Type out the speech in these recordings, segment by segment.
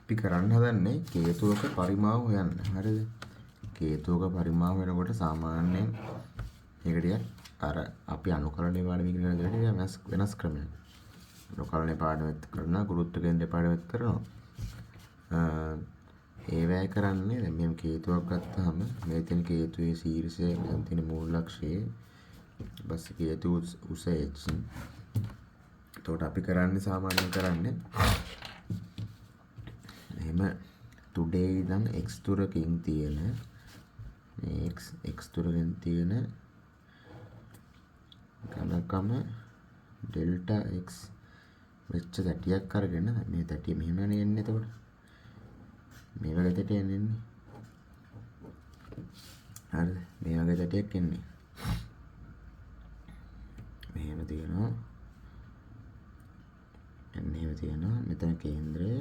අපි කරන්න හදන්නේ කේතුවක පරිමාව හොයන්න. හරිද? කේතුවක පරිමාව වෙනකොට සාමාන්‍යයෙන් ඒක ටිකක් අර අපි අනුකලනයේ පාඩම ඉගෙන ගන්න ටිකක් වෙනස් ක්‍රමයක්. අනුකලනයේ පාඩමත් කරනවා, ගුරුත්ව කේන්ද්‍රයේ පාඩමත් කරනවා. ඒ වැය කරන්නේ දැන් මෙහෙම කේතුවක් ගත්තාම මේ තියෙන කේතුවේ ශීර්ෂයේ දැන් තියෙන මූලක්ෂයේ බස් කේතු උස h. එතකොට අපි කරන්නේ සාමාන්‍යයෙන් කරන්නේ එහෙම today ඉඳන් x දුරකින් තියෙන මේ x දුරකින් තියෙන ඝනකම delta x වෙච්ච තැටියක් අරගෙන මේ තැටිය මෙහෙම එන්නේ. එතකොට මේ වගේ තැටියක් එන්නේ. හරිද? මේ වගේ තැටියක් එන්නේ. මෙහෙම තියෙනවා. මෙහෙම තියෙනවා. මෙතන කේන්ද්‍රය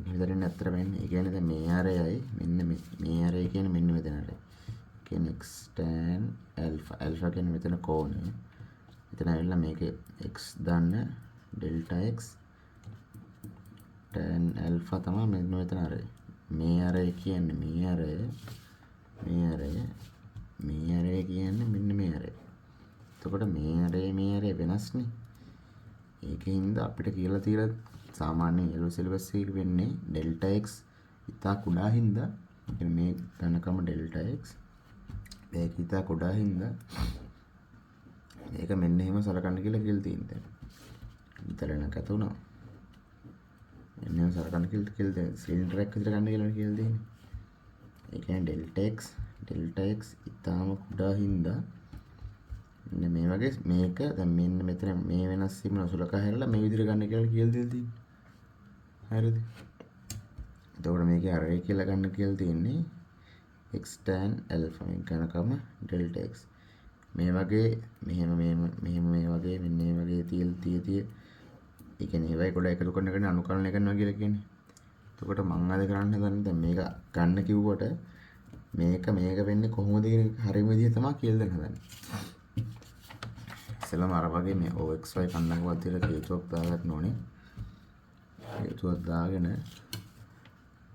මෙතන අතර වෙන්නේ. ඒ කියන්නේ දැන් මේ ආරයයි මෙන්න මේ ආරය කියන්නේ මෙන්න මෙතන ආරය. කියන්නේ x tan alpha. alpha කියන්නේ මෙතන කෝණය. මෙතන ඇවිල්ලා මේකේ x දාන්න delta x tan alpha තමයි මෙන්න මෙතන ආරය. මේ ආරය කියන්නේ මේ ආරය. මේ ආරය කියන්නේ මෙන්න මේ ආරය. එතකොට මේ ආරය වෙනස්නේ. ඒකින්ද අපිට කියලා තියලා සාමාන්‍ය yellow syllabus එකේ වෙන්නේ delta x ඉතා කුඩා හින්දා මේ ඝනකම delta x මේක ඉතා කුඩා හින්දා ඒක මෙන්න එහෙම සලකන්න කියලා තියෙනවා. විතර නැකත උනා. මෙන්න එහෙම සලකන්න කියලා සිලින්ඩර් එකක් විතර ගන්න කියලා තියෙන්නේ. ඒ කියන්නේ delta x ඉතාම කුඩා හින්දා මෙන්න මේ වගේ මේක දැන් මෙන්න මෙතන මේ වෙනස් වීම සුලකා හැරලා මේ විදිහට ගන්න කියලා තියෙන්නේ. හරිද? එතකොට මේකේ array කියලා ගන්න කියලා තියෙන්නේ x tan alpha මේ ඝනකම delta x. මේ වගේ මෙහෙම මේ වගේ මෙන්න මේ වගේ තිය ඒ කියන්නේ ඒවයි කොට එකතු කරන එක අනුකලනය කරනවා කියලා කියන්නේ. එතකොට මම අද කරන්න හදන්නේ දැන් මේක ගන්න කිව්වට මේක වෙන්නේ කොහොමද කියන හරියම විදිහ තමයි කියලා දෙන්න හදන්නේ. ඉස්සෙල්ලාම අර වගේ මේ oxy කන්නක වදිර හේතුවක් දාගන්න ඕනේ. හේතුවක් දාගෙන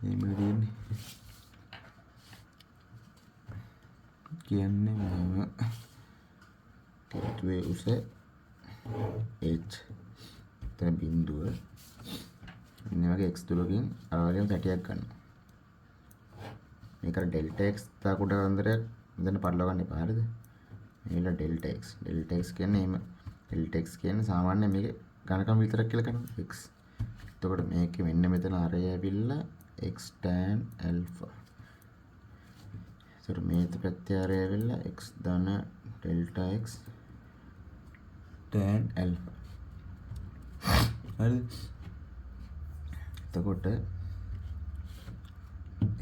මේක දෙන්නේ. කියන්නේ මම හේතුවේ උස h තන බිඳුව මෙන්න වගේ x දුරකින් අර වගේම පැටියක් ගන්නවා. මේකට delta x තා කොට අන්තරයක් මෙතන පටලවා ගන්න එපා. හරිද? මේක delta x කියන්නේ එහෙම delta x කියන්නේ සාමාන්‍ය මේක ඝනකම විතරක් කියලා කරනවා x. එතකොට මේකේ මෙන්න මෙතන array ඇවිල්ලා x tan alpha. ඒතර මේ පැත්තේ array ඇවිල්ලා x ධන delta x tan alpha. හරිද?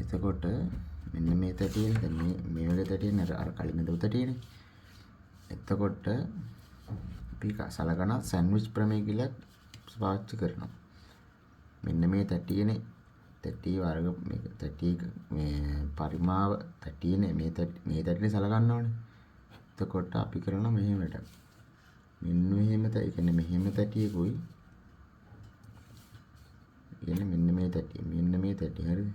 එතකොට මෙන්න මේ තැටියෙන් දැන් මේ වගේ තැටියෙන් අර කලින් නේද තැටියනේ. එතකොට අපි සලකන සෑන්ඩ්විච් ප්‍රමේය කියලා පාවිච්චි කරනවා. මෙන්න මේ තැටියනේ තැටි වර්ග මේක තැටි මේ පරිමාව තැටියනේ මේ තැටිනේ සලකන්න ඕනේ. එතකොට අපි කරනවා මෙහෙම වැඩක්. මෙන්න මෙහෙම ඒ කියන්නේ මෙහෙම තැටියකුයි කියන්නේ මෙන්න මේ තැටි හරිද?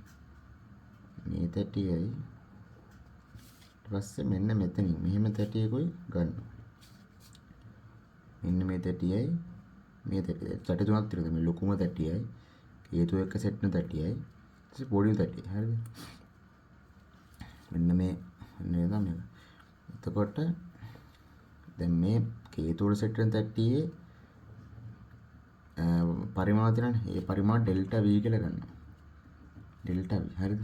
මේ තැටියයි ඊට පස්සේ මෙන්න මෙතනින් මෙහෙම තැටියකුයි ගන්නවා. මෙන්න මේ තැටියයි මේ තැටිය තුනක් තියෙනවා. මේ ලොකුම තැටියයි හේතු එක්ක සෙට් වෙන තැටියයි ඊට පොඩි තැටිය. හරිද? මෙන්න මේ නේද මේක. එතකොට දැන් මේ හේතු වල සෙට් වෙන තැටියේ පරිමාණ තියෙනනේ. ඒ පරිමාණ ඩෙල්ටා v කියලා ගන්නවා. ඩෙල්ටා v හරිද?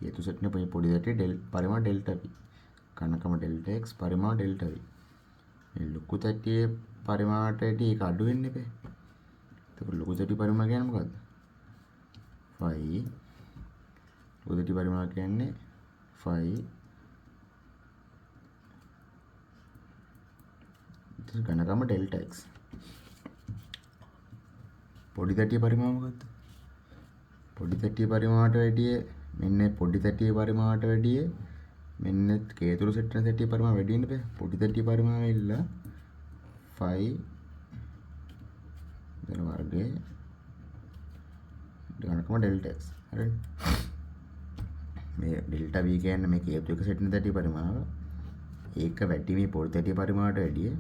හේතු සෙට් නේ පොඩි තැටියේ පරිමාණ ඩෙල්ටා v. ඝනකම ඩෙල්ටා x පරිමාණ ඩෙල්ටා v. මේ ලොකු තැටියේ පරිමාණයට ඒක අඩු වෙන්න එපා. එතකොට ලොකු තැටි පරිමාණ කියන්නේ මොකද්ද? 5. ලොකු තැටි පරිමාණ කියන්නේ 5. ඝනකම ඩෙල්ටා x. පොඩි තැටියේ පරිමාණ මොකද්ද? පොඩි තැටියේ පරිමාණයට වැඩිය මෙන්න පොඩි තැටියේ පරිමාණයට වැඩිය මෙන්න කේතුරු සෙට් වෙන සැටිය පරිමාව වැඩි වෙන්න බෑ. පොඩි සැටිය පරිමාව ඉල්ල 5 දෙන වර්ගයේ ගණකම ඩෙල්ටා x. හරිද? මේ ඩෙල්ටා v කියන්නේ මේ කේතු එක සෙට් වෙන සැටිය පරිමාව. ඒක වැඩි මේ පොඩි සැටිය පරිමාවට වැඩිය.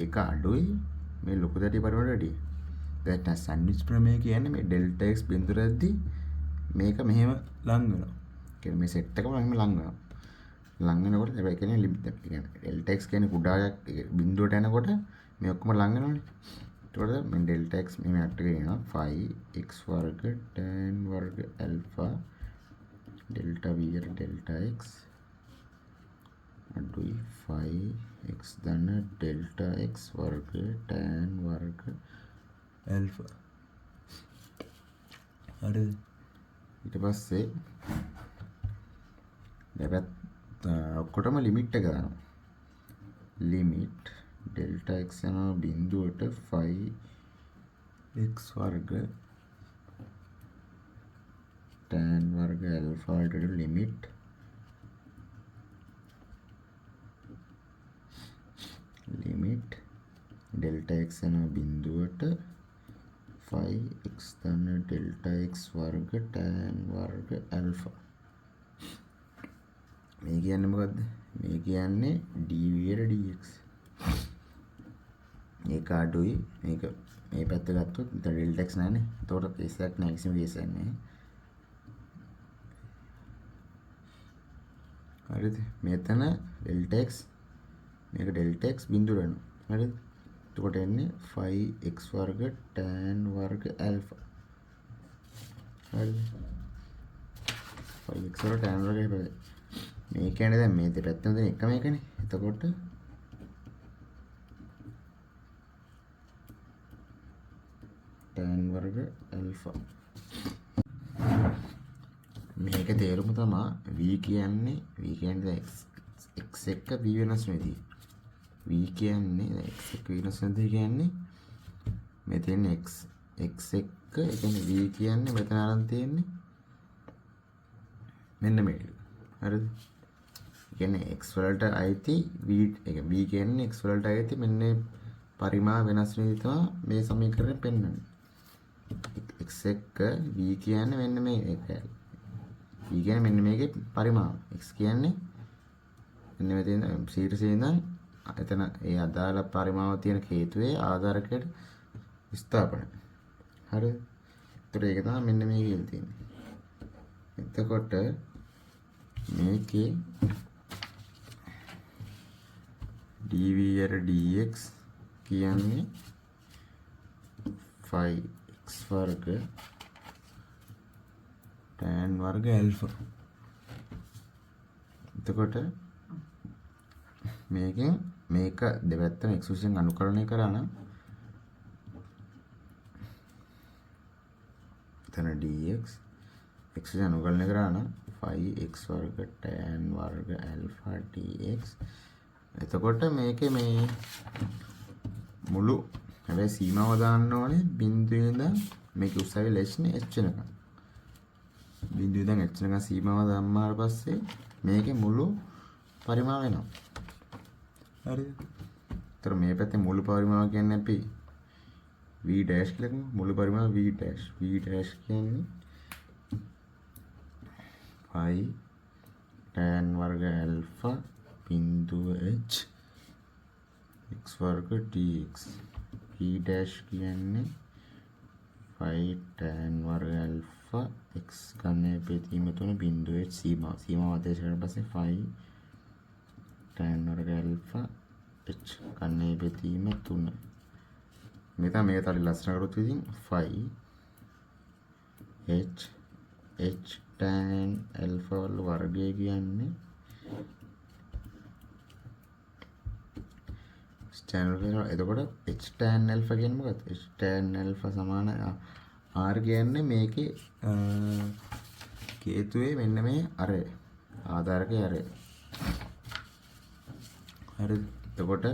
ඒක අඩුයි මේ ලොකු සැටිය පරිමාවට වැඩිය. දැන් සැන්ඩ්විච් ප්‍රමේය කියන්නේ මේ ඩෙල්ටා x බිඳුරද්දී මේක මෙහෙම ලං වෙනවා. කියන්නේ මේ සෙට් එකම මෙහෙම ලං වෙනවා. ලං වෙනකොට හැබැයි කියන්නේ ලිමිට් එක කියන්නේ ඩෙල්ටා x කියන්නේ කුඩායක් බිඳුවට යනකොට මේ ඔක්කොම ලං වෙනවනේ. එතකොට මේ ඩෙල්ටා x මේ මැට් එකේ එනවා 5x වර්ග tan වර්ග ඇල්ෆා ඩෙල්ටා v අර ඩෙල්ටා x අඩුයි 5x ධන ඩෙල්ටා x වර්ග tan වර්ග ඇල්ෆා. හරිද? ඊට පස්සේ දැන් ඔක්කොටම ලිමිට් එක දානවා. ලිමිට් ඩෙල්ටා x යනවා බිඳුවට 5x වර්ග tan වර්ග ඇල්ෆා වලට ලිමිට් ඩෙල්ටා x යනවා බිඳුවට 5x ධන ඩෙල්ටා x වර්ග tan වර්ග ඇල්ෆා. මේ කියන්නේ මොකද්ද? මේ කියන්නේ dv dx. මේක අඩුයි. මේක මේ පැත්ත ගත්තොත් ඩෙල්ටා x නැහැනේ. එතකොට කේස් එකක් නැහැ, කිසිම කේස් එකක් නැහැ. හරිද? මෙතන ඩෙල්ටා x මේක ඩෙල්ටා x බිඳුව වෙනවා. හරිද? එතකොට එන්නේ 5x වර්ග tan වර්ග ඇල්ෆා. හරිද? 5x වර්ග tan වර්ග හැබැයි මේ කියන්නේ දැන් මේ දෙපැත්තම දෙන එකම එකනේ. එතකොට tan වර්ග ඇල්ෆා. මේක තේරුම තමයි v කියන්නේ දැන් x එක v වෙනස් වෙදී. v කියන්නේ දැන් x එක වෙනස් වෙදී කියන්නේ මෙතන x එක ඒ කියන්නේ v කියන්නේ මෙතන අරන් තියෙන්නේ මෙන්න මේක. හරිද? කියන්නේ x වලට අයිති v එක v කියන්නේ x වලට අයිති මෙන්න පරිමාව වෙනස් වෙදී තමයි මේ සමීකරණය පෙන්වන්නේ. x එක v කියන්නේ මෙන්න මේ එකයි. v කියන්නේ මෙන්න මේකේ පරිමාව. x කියන්නේ මෙන්න මෙතන සීටසේ ඉඳන් එතන ඒ අදාළ පරිමාව තියෙන හේතුවේ ආධාරකයට ස්ථාපනය. හරිද? ඒතර ඒක තමයි මෙන්න මේ කියලා තියෙන්නේ. එතකොට මේකේ dv dx කියන්නේ 5x වර්ග tan වර්ග ඇල්ෆා. එතකොට මේකෙන් මේක දෙපැත්තම x විසින් අනුකරණය කරා නම් එතන dx x විසින් අනුකරණය කරා නම් 5x වර්ග tan වර්ග ඇල්ෆා dx. එතකොට මේකේ මේ මුළු හැබැයි සීමාව දාන්න ඕනේ බිඳුවේ ඉඳන් මේක උසාවි ලෙස්නේ h වෙනකම්. බිඳුවේ ඉඳන් h වෙනකම් සීමාව දැම්මාට පස්සේ මේකේ මුළු පරිමාව වෙනවා. හරිද? ඒතර මේ පැත්තේ මුළු පරිමාව කියන්නේ අපි v dash කියලා කියමු. මුළු පරිමාව v dash කියන්නේ 5 tan වර්ග ඇල්ෆා බිඳුව h x වර්ග dx. v dash කියන්නේ 5 tan වර්ග ඇල්ෆා x ගණනය ප්‍රතිම තුන බිඳුව h සීමාව ආදේශ කරලා පස්සේ 5 tan වර්ග ඇල්ෆා h ගණනය ප්‍රතිම තුන. මේ තමයි මේක තව ලස්සන කරොත් ඉතින් 5 h tan ඇල්ෆා වල වර්ගය කියන්නේ එතකොට h tan alpha කියන්නේ මොකක්ද? h tan alpha සමාන r කියන්නේ මේකේ හේතුවේ මෙන්න මේ අරය ආධාරකයේ අරය. හරිද? එතකොට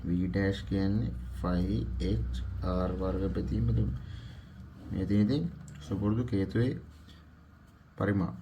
v dash කියන්නේ 5h r වර්ග බෙදීම තුන. මේ තියෙන්නේ සුපුරුදු හේතුවේ පරිමාව.